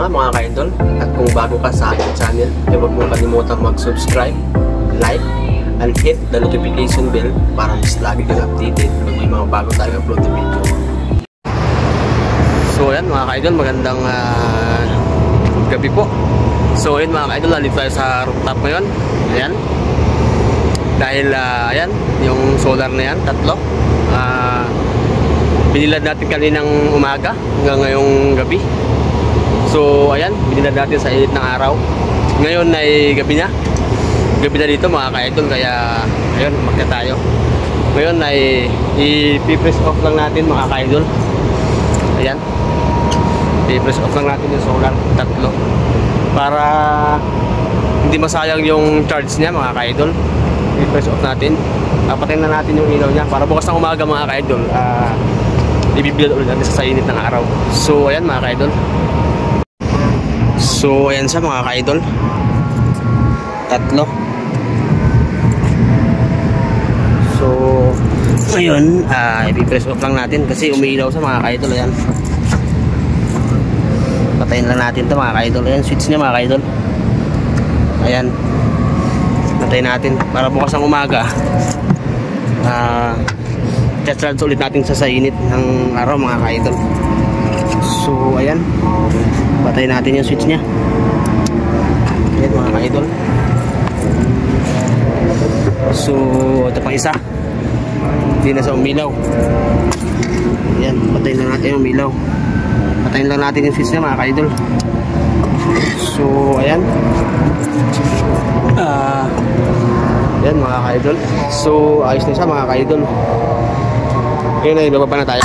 mga ka-idol. At kung bago ka sa ating channel, huwag mong kalimutang mag-subscribe, like, and hit the notification bell para mas lagi kang updated pag may mga bago tayong upload na video. So ayan mga ka-idol, magandang gabi po. So ayan mga ka-idol, nandito tayo sa rooftop ngayon. Ayan. Dahil ayan, yung solar na yan, tatlo. Binilad natin kaninang umaga hanggang ngayong gabi. So ayan, binilad natin sa init ng araw. Ngayon ay gabi na. Gabi na dito mga ka-idol, kaya ayun, umakyat tayo. Ngayon ay i-press off lang natin mga ka-idol. Ayan. I-press off lang natin yung solar, tatlo. Para hindi masayang yung charge niya mga ka-idol. I-press off natin. Patayin na natin yung ilaw niya para bukas ng umaga mga ka-idol. Ibibilad ulit natin sa init ng araw. So ayan mga ka-idol. So ayan siya mga ka-idol. Tatlo. So ngayon i-press off lang natin kasi umiilaw sa mga ka-idol. Ayan. Patayin lang natin to mga ka-idol. Ayan, switch niya mga ka-idol. Ayan. Patayin natin para bukas ng umaga test ulit natin sa init ng araw mga ka-idol. So ayan, patayin natin yung switch nya. Ayan mga ka-idol. So ito pang isa, hindi na sa umilaw. Ayan, patayin lang natin yung umilaw. Patayin lang natin yung switch nya mga ka-idol. So ayan. Yan mga ka-idol. So ayos na siya mga ka-idol. Ngayon ay bababa na tayo.